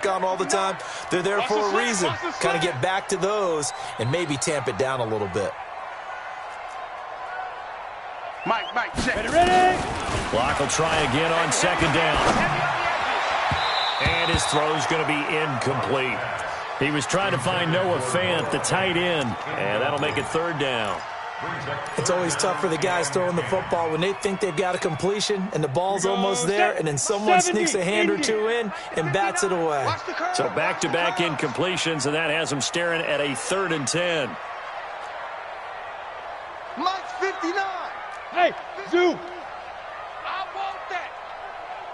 on all the time. They're there for a reason. Kind of get back to those and maybe tamp it down a little bit. Mike, check. Ready. Block will try again on second down. And his throw's going to be incomplete. He was trying to find Noah Fant, the tight end, and that'll make it third down. It's always tough for the guys throwing the football when they think they've got a completion and the ball's almost there, and then someone sneaks a hand or two in and bats it away. So back-to-back incompletions, and that has him staring at a 3rd and 10. Mike's 59. Hey, Zoo. I want that.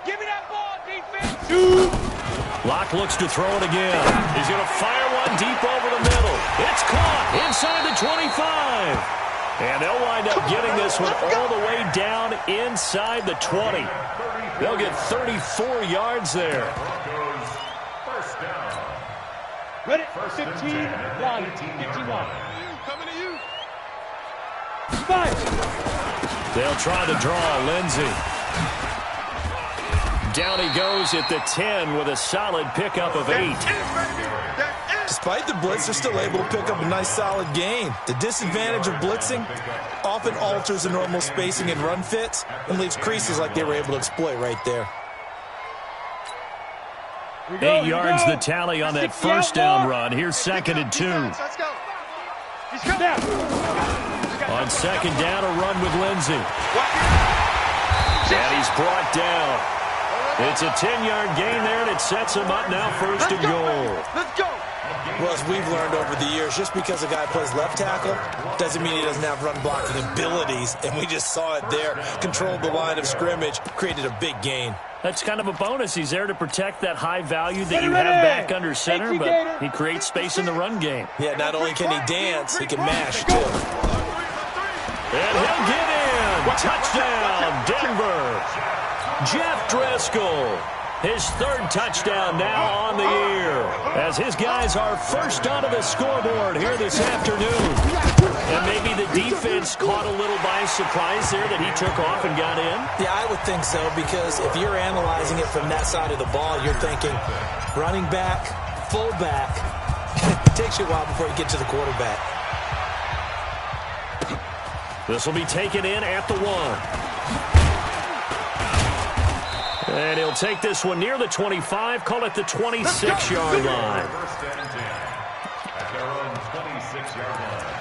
Give me that ball, defense. Zoo. Locke looks to throw it again. He's going to fire one deep over the middle. It's caught inside the 25. And they'll wind up getting this one all the way down inside the 20. They'll get 34 yards there. Ready, 15, 1, 51. Coming to you. 5. They'll try to draw Lindsey. Down he goes at the 10 with a solid pickup of 8. Despite the blitz, they're still able to pick up a nice solid gain. The disadvantage of blitzing often alters the normal spacing and run fits and leaves creases like they were able to exploit right there. 8 yards the tally on that first down run. Here's 2nd and 2. Let's go. On second down, a run with Lindsey. And he's brought down. It's a 10-yard gain there, and it sets him up now 1st and goal. Let's go. Well, as we've learned over the years, just because a guy plays left tackle doesn't mean he doesn't have run blocking abilities, and we just saw it there. Controlled the line of scrimmage, created a big gain. That's kind of a bonus. He's there to protect that high value that you have back under center, but he creates space in the run game. Yeah, not only can he dance, he can mash, too. And he'll get in. Touchdown, Denver. Jeff Driscoll, his 3rd touchdown now on the year, as his guys are first onto the scoreboard here this afternoon. And maybe the defense caught a little by surprise there that he took off and got in? Yeah, I would think so, because if you're analyzing it from that side of the ball, you're thinking running back, fullback. It takes you a while before you get to the quarterback. This will be taken in at the 1. And he'll take this one near the 25, call it the 26-yard line. At their own 26-yard line.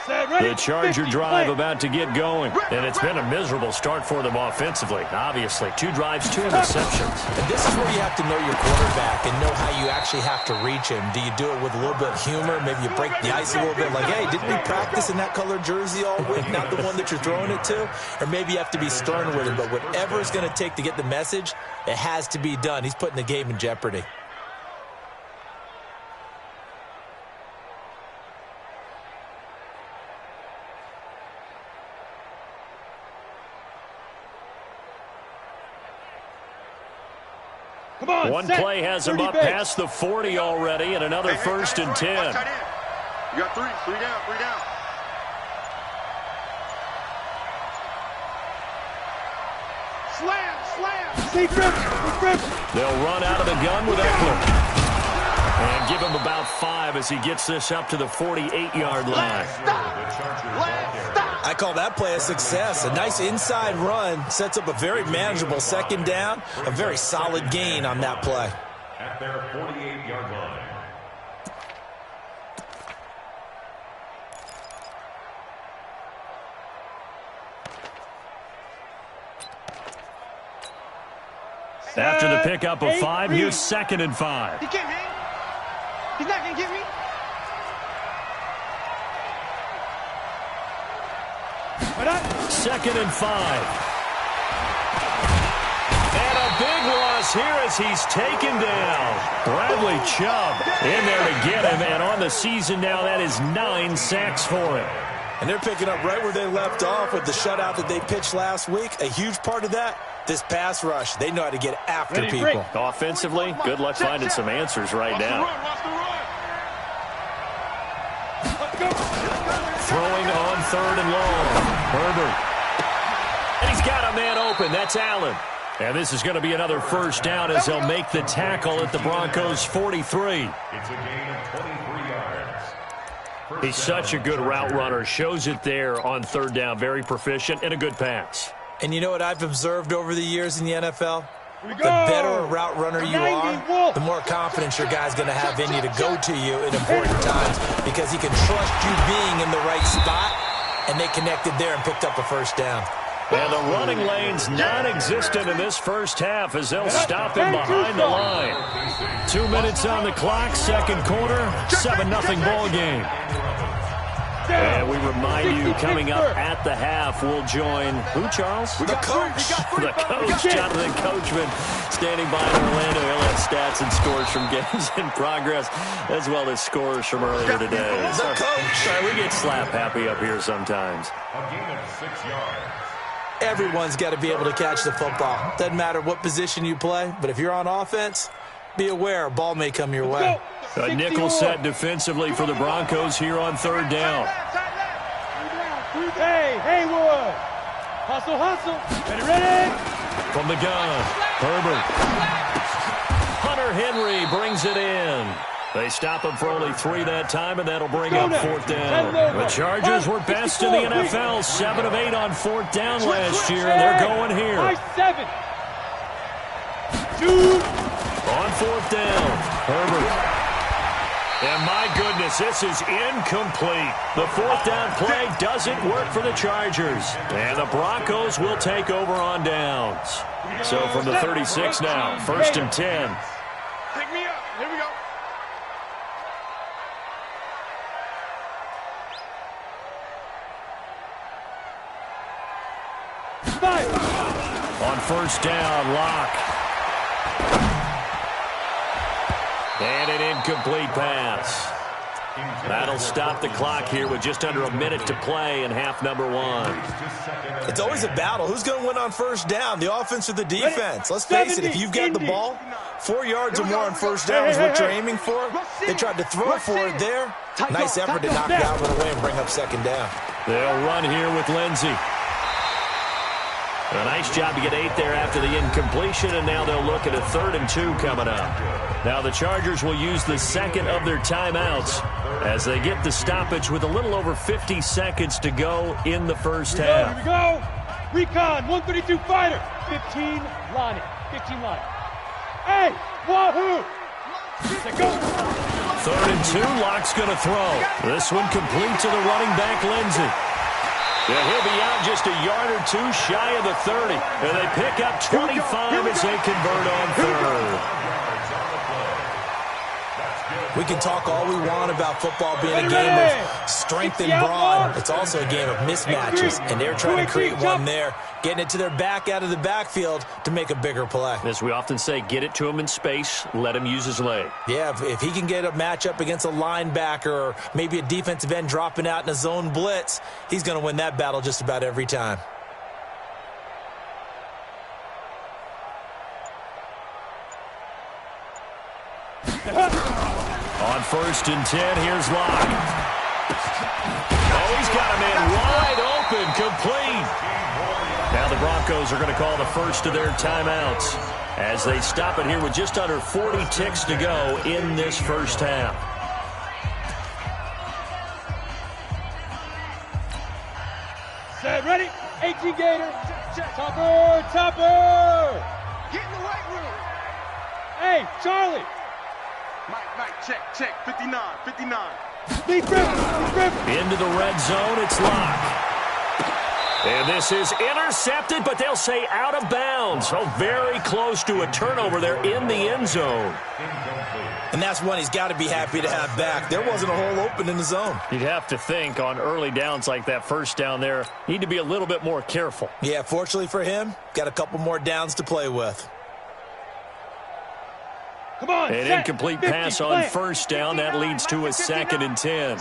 The Charger drive about to get going. And it's been a miserable start for them offensively. Obviously, 2 drives, 2 interceptions. And this is where you have to know your quarterback and know how you actually have to reach him. Do you do it with a little bit of humor? Maybe you break the ice a little bit like, hey, didn't we practice in that colored jersey all week, not the one that you're throwing it to? Or maybe you have to be stern with him. But whatever it's going to take to get the message, it has to be done. He's putting the game in jeopardy. One play has him up past the 40 already, and another 1st and 10. You got 3 down. Slam. They'll run out of the gun with Eckler. And give him about 5 as he gets this up to the 48-yard line. I call that play a success. A nice inside run sets up a very manageable 2nd down. A very solid gain on that play. At their 48-yard line. After the pickup of 5, here's 2nd and 5. He can't hang. He's not going to get me. Second and 5. And a big loss here as he's taken down. Bradley Chubb in there to get him, and on the season now, that is 9 sacks for him. And they're picking up right where they left off with the shutout that they pitched last week. A huge part of that, this pass rush. They know how to get after people. Offensively, good luck finding some answers right now. Throwing on 3rd and long. Herbert. And he's got a man open. That's Allen. And this is going to be another first down as they'll make the tackle at the Broncos' 43. It's a gain of 23 yards. He's such a good route runner. Shows it there on third down. Very proficient and a good pass. And you know what I've observed over the years in the NFL? The better a route runner you are, the more confidence your guy's going to have in you to go to you in important times because he can trust you being in the right spot, and they connected there and picked up a first down. And the running lane's non-existent in this first half as they'll stop him behind the line. 2 minutes on the clock, second quarter, 7-0 ball game. And we remind you, coming up at the half, we'll join who, Charles? The coach. The coach, Jonathan Coachman, standing by in Orlando. He'll have stats and scores from games in progress, as well as scores from earlier today. The coach. Sorry, we get slap happy up here sometimes. A gain of 6 yards. Everyone's got to be able to catch the football. Doesn't matter what position you play, but if you're on offense, be aware a ball may come your way. A nickel set defensively for the Broncos here on third down. Hey, Haywood. Hustle, hustle. Ready? From the gun, Herbert. Hunter Henry brings it in. They stop him for only 3 that time, and that'll bring up fourth down. The Chargers were best in the NFL, 7 of 8 on fourth down last year, and they're going here. 7. Dude. On fourth down, Herbert. And my goodness, this is incomplete. The fourth down play doesn't work for the Chargers. And the Broncos will take over on downs. So from the 36 now, 1st and 10. Pick me up. Here we go. On first down, Locke. And an incomplete pass. That'll stop the clock here with just under a minute to play in half number 1. It's always a battle. Who's going to win on first down, the offense or the defense? Let's face it, if you've got the ball, 4 yards or more on first down is what you're aiming for. They tried to throw for it there. Nice effort to knock Dalvin away and bring up second down. They'll run here with Lindsey. A nice job to get 8 there after the incompletion, and now they'll look at a 3rd and 2 coming up. Now the Chargers will use the second of their timeouts as they get the stoppage with a little over 50 seconds to go in the first half. Here we go. Recon, 132 fighter. 15 line. 15 line. Hey, wahoo. Go. 3rd and 2, Locke's going to throw. This one complete to the running back, Lindsey. Yeah, he'll be out just a yard or 2 shy of the 30. And they pick up 25 as they convert on 3rd. We can talk all we want about football being a game of strength and brawn. It's also a game of mismatches, and they're trying to create one there, getting it to their back out of the backfield to make a bigger play. As we often say, get it to him in space, let him use his leg. Yeah, if he can get a matchup against a linebacker or maybe a defensive end dropping out in a zone blitz, he's going to win that battle just about every time. On 1st and 10, here's Locke. Oh, he's got a man wide open, complete. Now the Broncos are going to call the first of their timeouts as they stop it here with just under 40 ticks to go in this first half. Set, ready? 18 Gator. Topper, topper. Get in the weight room. Hey, Charlie. Mike, check. 59. Deep rip. Into the red zone, it's Locke. And this is intercepted, but they'll say out of bounds. So very close to a turnover there in the end zone. And that's one he's got to be happy to have back. There wasn't a hole open in the zone. You'd have to think on early downs like that first down there, need to be a little bit more careful. Yeah, fortunately for him, got a couple more downs to play with. Come on, An incomplete pass on first down. That leads to a 2nd and 10.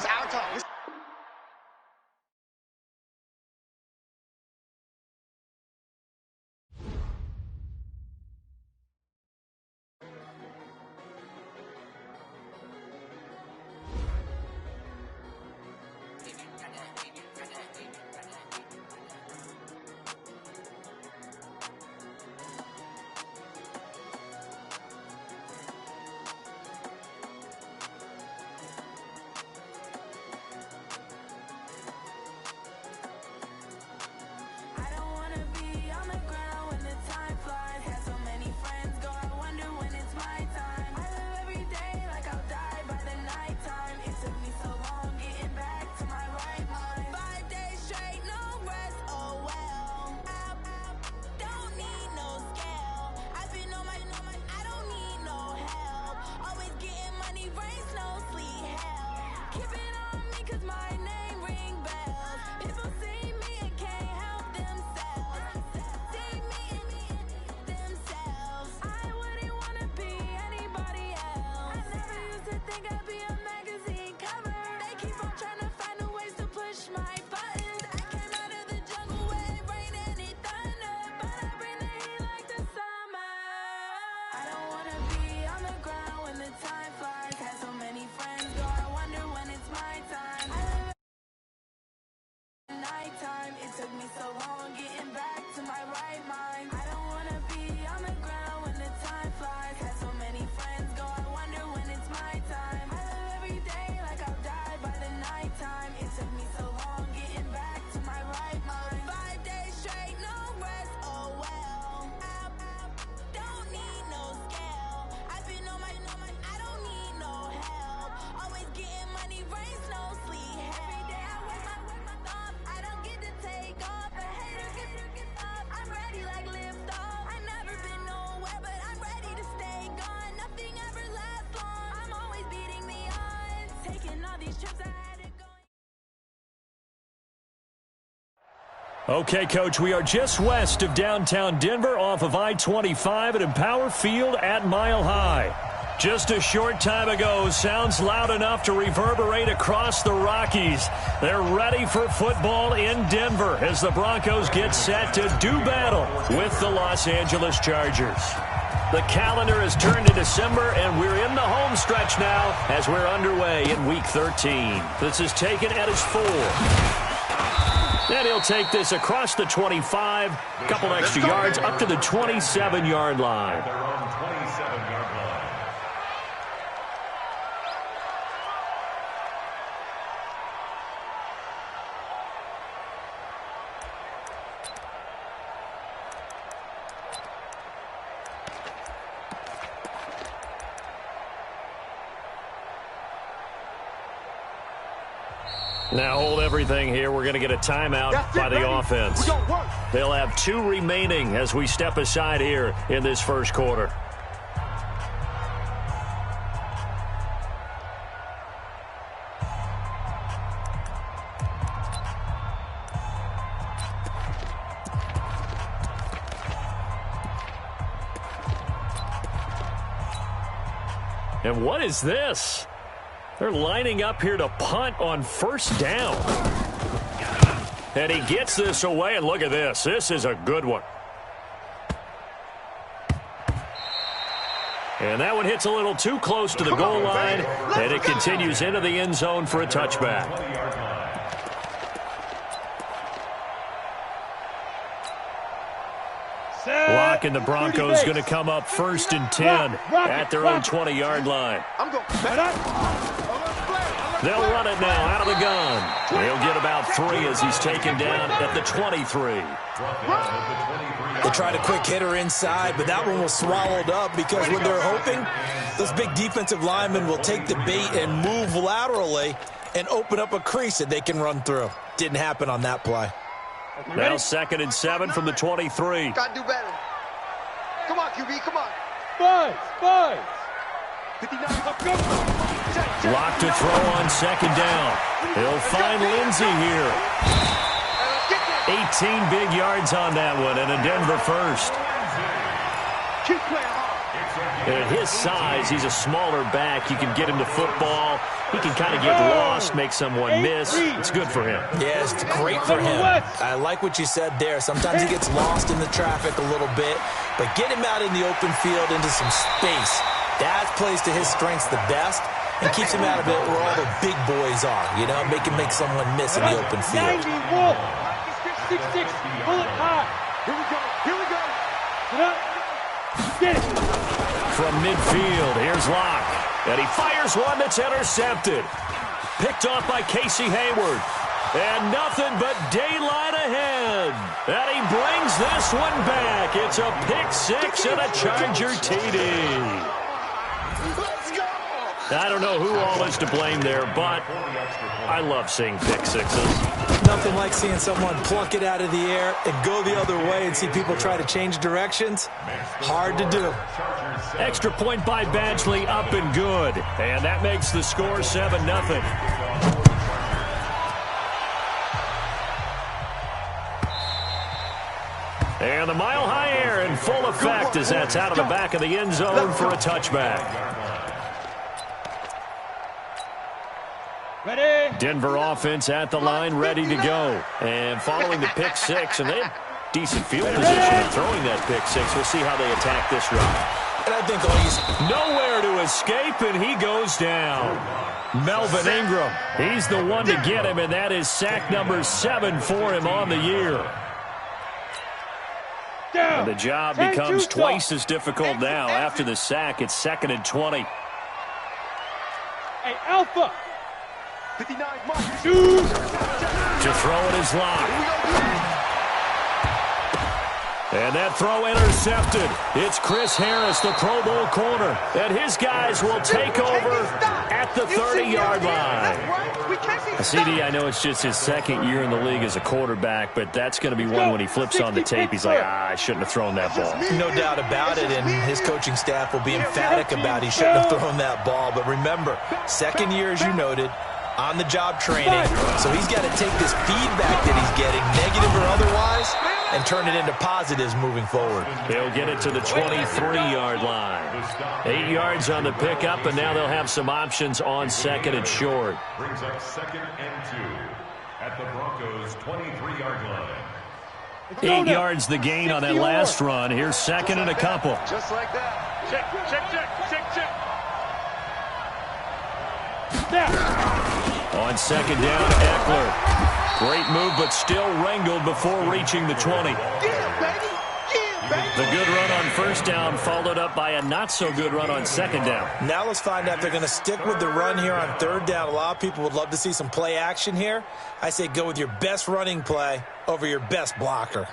Okay, Coach, we are just west of downtown Denver off of I-25 at Empower Field at Mile High. Just a short time ago, sounds loud enough to reverberate across the Rockies. They're ready for football in Denver as the Broncos get set to do battle with the Los Angeles Chargers. The calendar has turned to December, and we're in the home stretch now as we're underway in Week 13. This is taken at his 4. And he'll take this across the 25, a couple extra yards, up to the 27-yard line. Their own 27-yard line. Now hold everything here. We're going to get a timeout by the offense. They'll have 2 remaining as we step aside here in this first quarter. And what is this? They're lining up here to punt on first down. And he gets this away, and look at this. This is a good one. And that one hits a little too close to the goal line, and it continues into the end zone for a touchback. Lock and the Broncos going to come up first and 10 at their own 20-yard line. They'll run it now out of the gun. He'll get about 3 as he's taken down at the 23. They tried a quick hitter inside, but that one was swallowed up because when they're hoping, those big defensive linemen will take the bait and move laterally and open up a crease that they can run through. Didn't happen on that play. Now 2nd and 7 from the 23. Gotta do better. Come on, QB, come on. Five. Lock to throw on 2nd down. He'll find Lindsey here. 18 big yards on that one, and a Denver first. Keep playing hard. At his size, he's a smaller back. You can get him to football. He can kind of get lost, make someone miss. It's good for him. Yeah, it's great for him. I like what you said there. Sometimes he gets lost in the traffic a little bit, but get him out in the open field into some space. That plays to his strengths the best and keeps him out of it where all the big boys are, you know, make someone miss in the open field. 90 wolf. 6-6. Pull it high. Here we go. Get up. Get it. From midfield, here's Locke. And he fires one that's intercepted. Picked off by Casey Hayward. And nothing but daylight ahead. And he brings this one back. It's a pick 6 and a Charger TD. Let's go. I don't know who all is to blame there, but I love seeing pick sixes. Nothing like seeing someone pluck it out of the air and go the other way and see people try to change directions. Hard to do. Extra point by Badgley, up and good. And that makes the score 7-0. And the mile-high air in full effect as that's out of the back of the end zone for a touchback. Ready? Denver offense at the line, ready to go. And following the pick six, and they have decent field position in throwing that pick six. We'll see how they attack this run. And I think he's nowhere to escape, and he goes down. Melvin Ingram, he's the one to get him, and that is sack number 7 for him on the year. And the job becomes twice as difficult now. After the sack, it's 2nd and 20. Hey, Alpha. 59, To throw it is Locke. And that throw intercepted. It's Chris Harris, the Pro Bowl corner. And his guys will take over at the 30-yard line. CD, I know it's just his 2nd year in the league as a quarterback, but that's going to be one when he flips on the tape. He's like, I shouldn't have thrown that ball. no doubt about it, and his coaching staff will be emphatic about he shouldn't have thrown that ball. But remember, 2nd year, as you noted, on-the-job training. So he's got to take this feedback that he's getting, negative or otherwise, and turn it into positives moving forward. They'll get it to the 23-yard line. 8 yards on the pickup, and now they'll have some options on 2nd and short. Brings up 2nd and 2 at the Broncos' 23-yard line. 8 yards the gain on that last run. Here's 2nd and a couple. Just like that. Check. On 2nd down, Eckler. Great move, but still wrangled before reaching the 20. The good run on 1st down followed up by a not-so-good run on 2nd down. Now let's find out if they're going to stick with the run here on 3rd down. A lot of people would love to see some play action here. I say go with your best running play over your best blocker.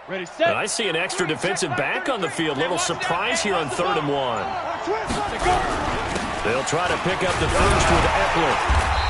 Ready, set. And I see an extra defensive back on the field. Little surprise here on 3rd and 1. They'll try to pick up the first with Eckler.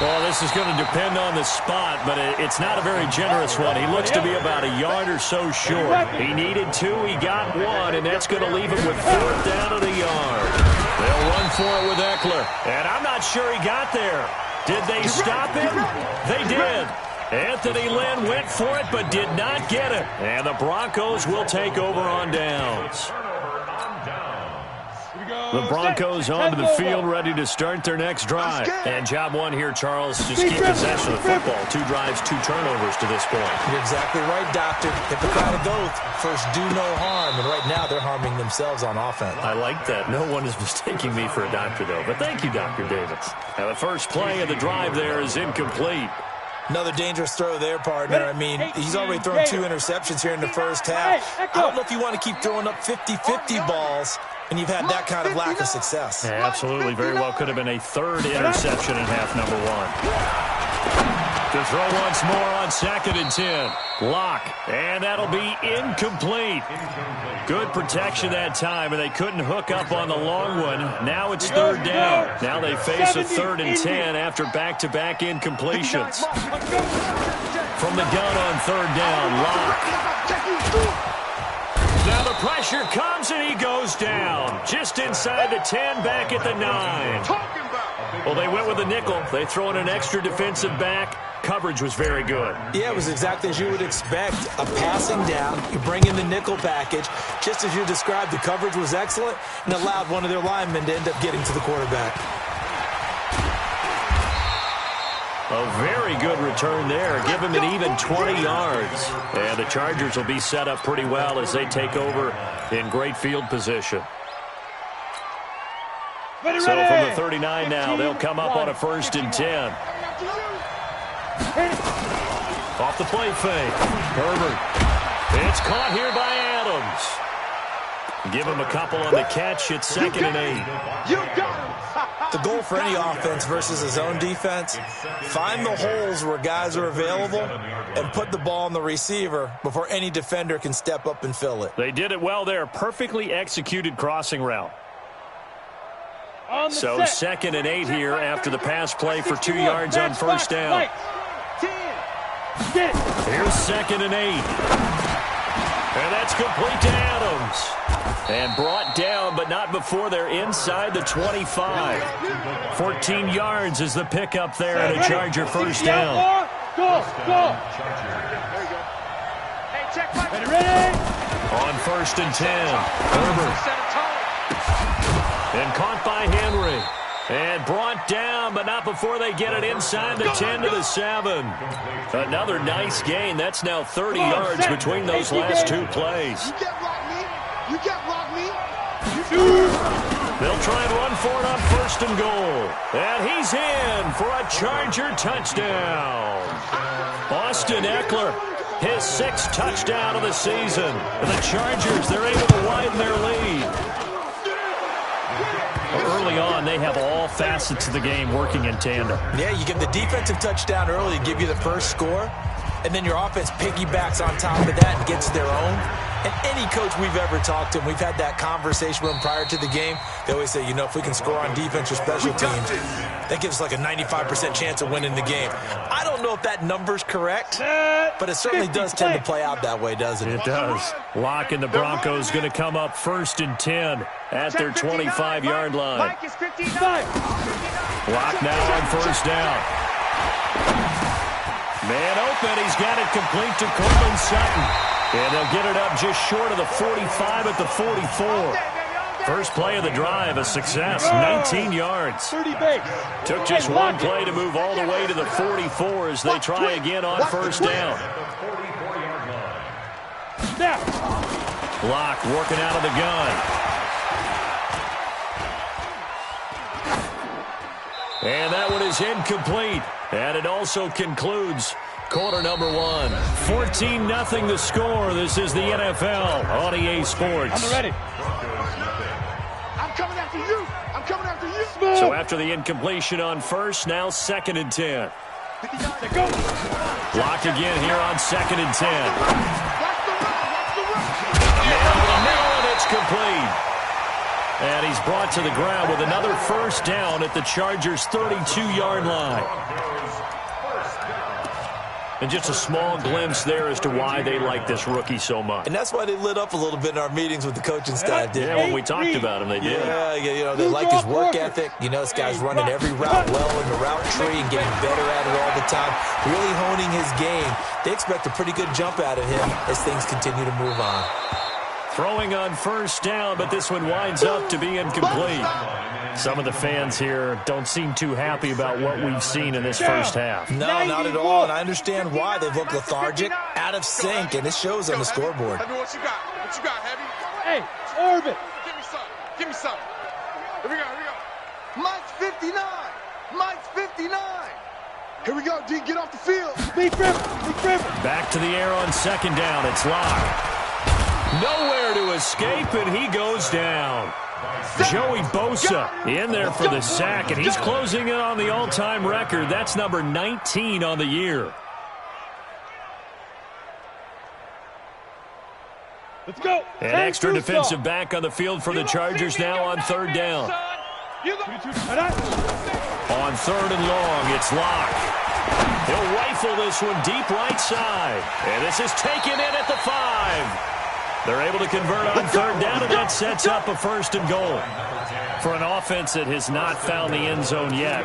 Well, this is going to depend on the spot, but it's not a very generous one. He looks to be about a yard or so short. He needed 2, he got 1, and that's going to leave him with 4th down at a yard. They'll run for it with Eckler, and I'm not sure he got there. Did they stop him? They did. Anthony Lynn went for it but did not get it. And the Broncos will take over on downs. The Broncos onto the field ready to start their next drive. And job one here, Charles, just keep possession of the football. 2 drives, 2 turnovers to this point. You're exactly right, Doctor. Hippocratic oath. First, do no harm. And right now, they're harming themselves on offense. I like that. No one is mistaking me for a doctor, though. But thank you, Dr. Davis. Now, the first play of the drive there is incomplete. Another dangerous throw there, partner. I mean, he's already thrown 2 interceptions here in the first half. I don't know if you want to keep throwing up 50-50 balls when you've had that kind of lack of success. Yeah, absolutely. Very well could have been a 3rd interception in half number 1. To throw once more on 2nd and 10. Lock. And that'll be incomplete. Good protection that time, and they couldn't hook up on the long one. Now it's 3rd down. Now they face a 3rd and 10 after back-to-back incompletions. From the gun on 3rd down, Lock. Now the pressure comes, and he goes down. Just inside the 10, back at the 9. Well, they went with a nickel. They throw in an extra defensive back. Coverage was very good. Yeah, it was exactly as you would expect. A passing down. You bring in the nickel package. Just as you described, the coverage was excellent and allowed one of their linemen to end up getting to the quarterback. A very good return there. Give him an even 20 yards. And the Chargers will be set up pretty well as they take over in great field position. So from the 39 now, they'll come up on a 1st and 10. Off the play fake. Herbert. It's caught here by Adams. Give him a couple on the catch. It's 2nd and 8. You got him. The goal for any offense versus his own defense, find the holes where guys are available and put the ball on the receiver before any defender can step up and fill it. They did it well there. Perfectly executed crossing route. So 2nd and 8 here after the pass play for 2 yards on first down. Here's 2nd and 8. And that's complete to Adams. And brought down, but not before they're inside the 25. 14 yards is the pickup there and a Charger first down. Go. Hey, check my... Ready? On 1st and 10. Herbert. And caught by Henry. And brought down, but not before they get it inside the 10 to the 7. Another nice gain. That's now 30 yards between those last 2 plays. You can't block me. You can't block me. They'll try and run for it on 1st and goal. And he's in for a Charger touchdown. Austin Eckler, his 6th touchdown of the season. And the Chargers, they're able to widen their lead. Early on, they have all facets of the game working in tandem. Yeah, you give the defensive touchdown early, give you the first score, and then your offense piggybacks on top of that and gets their own. And any coach we've ever talked to, and we've had that conversation with them prior to the game, they always say, you know, if we can score on defense or special teams, that gives us like a 95% chance of winning the game. I don't know if that number's correct, but it certainly does tend to play out that way, doesn't it? It does. Lock and the Broncos going to come up 1st and 10 at their 25-yard line. Mike is 59. Lock now on 1st down. Man open. He's got it complete to Courtland Sutton. And they'll get it up just short of the 45 at the 44. First play of the drive, a success, 19 yards. 30 base. Took just one play to move all the way to the 44 as they try again on 1st down. Snap. Lock working out of the gun. And that one is incomplete. And it also concludes quarter number 1. 14-0 the score. This is the NFL on EA Sports. I'm ready. I'm coming after you. I'm coming after you. So after the incompletion on 1st, now 2nd and 10. Lock again here on 2nd and 10. Watch the run. Man over the middle, and it's complete. And he's brought to the ground with another first down at the Chargers' 32-yard line. And just a small glimpse there as to why they like this rookie so much. And that's why they lit up a little bit in our meetings with the coaching staff, didn't Yeah, when we talked about him, they did. Yeah, you know, they like his work ethic. You know, this guy's running every route well in the route tree and getting better at it all the time, really honing his game. They expect a pretty good jump out of him as things continue to move on. Throwing on 1st down, but this one winds up to be incomplete. Some of the fans here don't seem too happy about what we've seen in this first half. No, not at all, and I understand why. They've looked lethargic, out of sync, and it shows on the scoreboard. Heavy, what you got? What you got, Heavy? Hey, orbit. Give me some. Give me some. Here we go. Here we go. Mike's 59. Mike's 59. Here we go, D. Get off the field. Big River. Back to the air on 2nd down. It's Locke. Nowhere to escape, and he goes down. Joey Bosa in there for the sack, and he's closing in on the all-time record. That's number 19 on the year. Let's go. An extra defensive back on the field for the Chargers now on 3rd down. On 3rd and long, it's Locke. He'll rifle this one deep right side. And this is taken in at the 5. They're able to convert on 3rd down, and that sets up a 1st and goal. For an offense that has not found the end zone yet,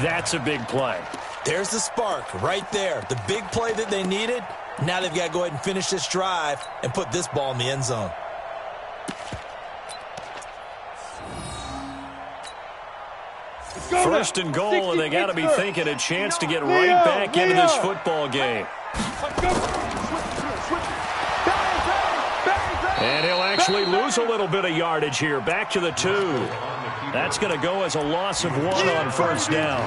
that's a big play. There's the spark right there. The big play that they needed. Now they've got to go ahead and finish this drive and put this ball in the end zone. First and goal, and they got to be thinking a chance to get right back into this football game. And he'll actually lose a little bit of yardage here. Back to the 2. That's going to go as a loss of 1 on 1st down.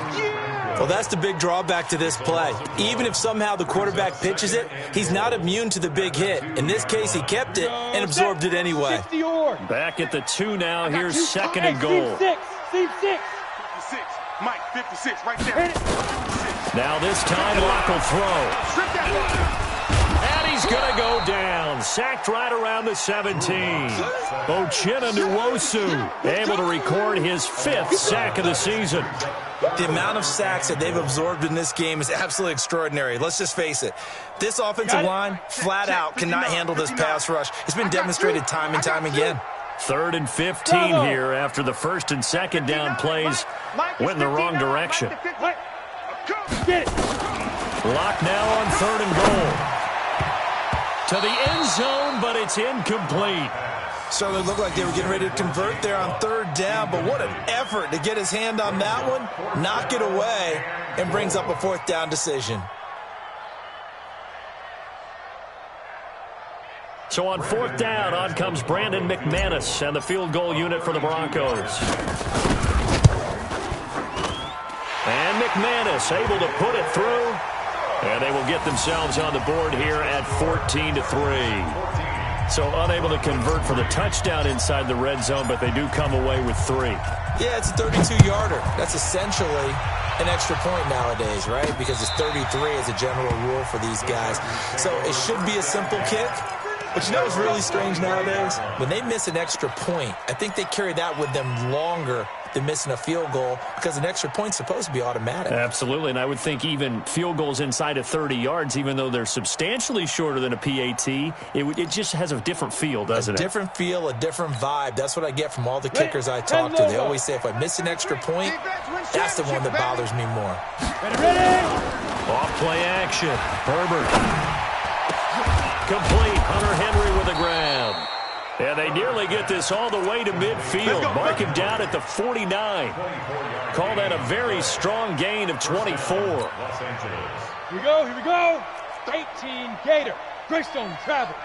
Well, that's the big drawback to this play. Even if somehow the quarterback pitches it, he's not immune to the big hit. In this case, he kept it and absorbed it anyway. Back at the 2 now. Here's second and goal. Seam 6. 56. Mike, 56, right there. Now this time, Locke will throw. And he's going to go down. Sacked right around the 17. Uchenna Nwosu able to record his 5th sack of the season. The amount of sacks that they've absorbed in this game is absolutely extraordinary. Let's just face it. This offensive line, flat out, cannot handle this pass rush. It's been demonstrated time and time again. 3rd and 15 here after the 1st and 2nd down plays went in the wrong direction. Locke now on 3rd and goal. To the end zone, but it's incomplete. Certainly looked like they were getting ready to convert there on 3rd down, but what an effort to get his hand on that one, knock it away, and brings up a 4th down decision. So on 4th down, on comes Brandon McManus and the field goal unit for the Broncos. And McManus able to put it through. And they will get themselves on the board here at 14-3. So unable to convert for the touchdown inside the red zone, but they do come away with 3. Yeah, it's a 32-yarder. That's essentially an extra point nowadays, right? Because it's 33 as a general rule for these guys. So it should be a simple kick. But you know what's really strange nowadays? When they miss an extra point, I think they carry that with them longer than missing a field goal because an extra point's supposed to be automatic. Absolutely, and I would think even field goals inside of 30 yards, even though they're substantially shorter than a PAT, it just has a different feel, doesn't it? A different feel, a different vibe. That's what I get from all the kickers I talk to. They always say if I miss an extra point, that's the one that bothers me more. Off play action. Herbert. Complete. Hunter Henry with the grab. And they nearly get this all the way to midfield. Mark him down at the 49. Call that a very strong gain of 24. Here we go. 18 Gator. Greystone travel.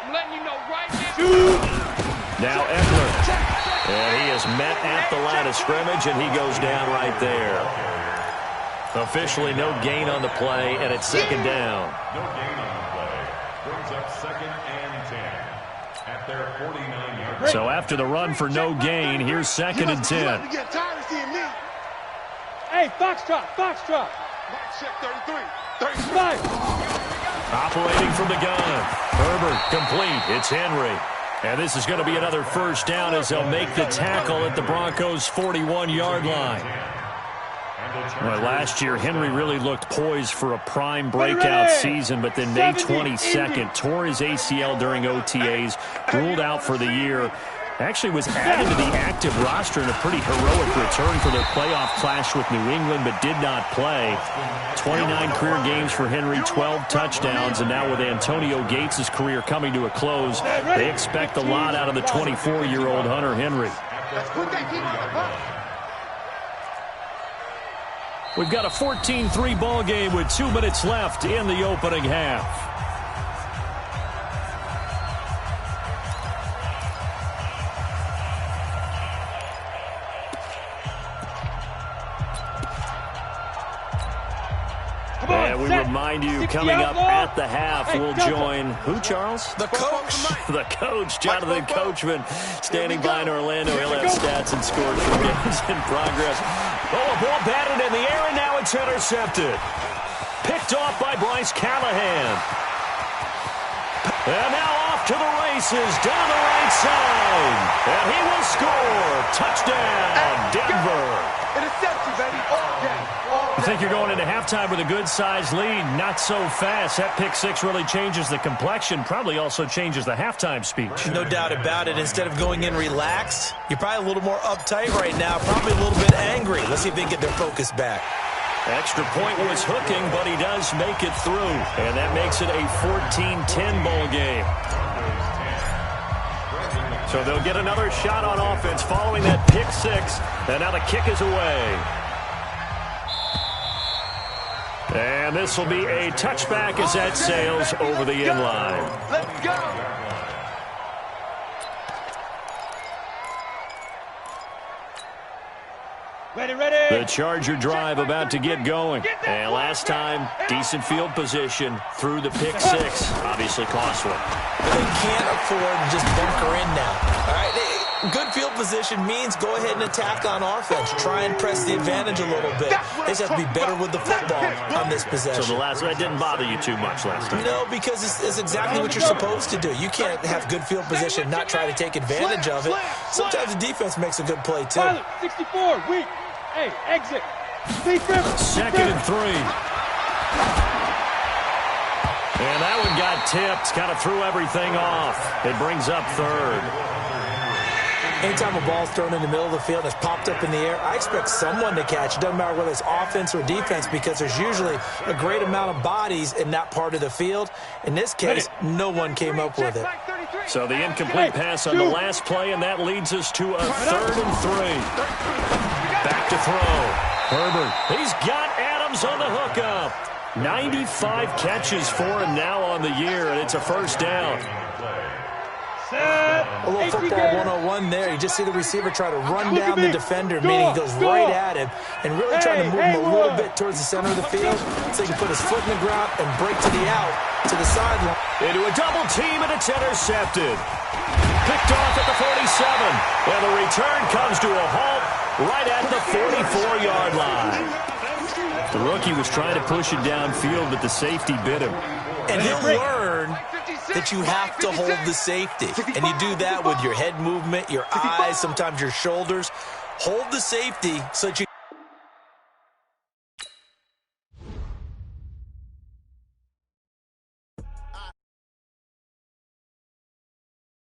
I'm letting you know right now. Now Eckler. And he is met at the line of scrimmage, and he goes down right there. Officially no gain on the play, and it's 2nd down. No gain on the play. Brings up 2nd and 10 at their 49-yard line. So after the run for no gain, here's 2nd and 10. Hey, Foxtrot. Check 33. 35. Operating from the gun. Herbert complete. It's Henry. And this is going to be another 1st down as they'll make the tackle at the Broncos' 41-yard line. Well, last year, Henry really looked poised for a prime breakout season, but then May 22nd, tore his ACL during OTAs, ruled out for the year. Actually was added to the active roster in a pretty heroic return for their playoff clash with New England, but did not play. 29 career games for Henry, 12 touchdowns, and now with Antonio Gates' career coming to a close, they expect a lot out of the 24-year-old Hunter Henry. We've got a 14-3 ball game with 2 minutes left in the opening half. And we remind you, coming up at the half, we'll join who, Charles? The coach. The coach, Jonathan Coachman, standing by in Orlando. He'll have stats and scores from games in progress. Oh, a ball batted in the air, and now it's intercepted. Picked off by Bryce Callahan. And now off to the races, down the right side. And he will score. Touchdown, Denver. Interception, baby. All day. You think you're going into halftime with a good-sized lead? Not so fast. That pick six really changes the complexion, probably also changes the halftime speech. No doubt about it. Instead of going in relaxed, you're probably a little more uptight right now, probably a little bit angry. Let's see if they can get their focus back. Extra point was hooking, but he does make it through. And that makes it a 14-10 ball game. So they'll get another shot on offense following that pick six. And now the kick is away. And this will be a touchback as that sails over the end line. Let's go. The Charger drive about to get going. And last time, decent field position through the pick six. Obviously costly. They can't afford to just bunker in now. All right, good field position means go ahead and attack on offense. Try and press the advantage a little bit. They just have to be better with the football on this possession. So that didn't bother you too much last time? No, because it's exactly what you're supposed to do. You can't have good field position and not try to take advantage of it. Sometimes the defense makes a good play, too. 64, weak. Hey, exit. Second and 3. And that one got tipped. Kind of threw everything off. It brings up third. Anytime a ball's thrown in the middle of the field and it's popped up in the air, I expect someone to catch. It doesn't matter whether it's offense or defense because there's usually a great amount of bodies in that part of the field. In this case, no one came up with it. So the incomplete pass on the last play, and that leads us to a 3rd and 3. Back to throw. Herbert. He's got Adams on the hookup. 95 catches for him now on the year, and it's a first down. A little football 101 there. You just see the receiver try to run down the defender, meaning he goes right at him, and really trying to move him a little bit towards the center of the field so he can put his foot in the ground and break to the out, to the sideline. Into a double team, and it's intercepted. Picked off at the 47, and the return comes to a halt right at the 44-yard line. The rookie was trying to push it downfield, but the safety bit him. And he'll learn that you have to hold the safety. And you do that with your head movement, your eyes, sometimes your shoulders. Hold the safety so that you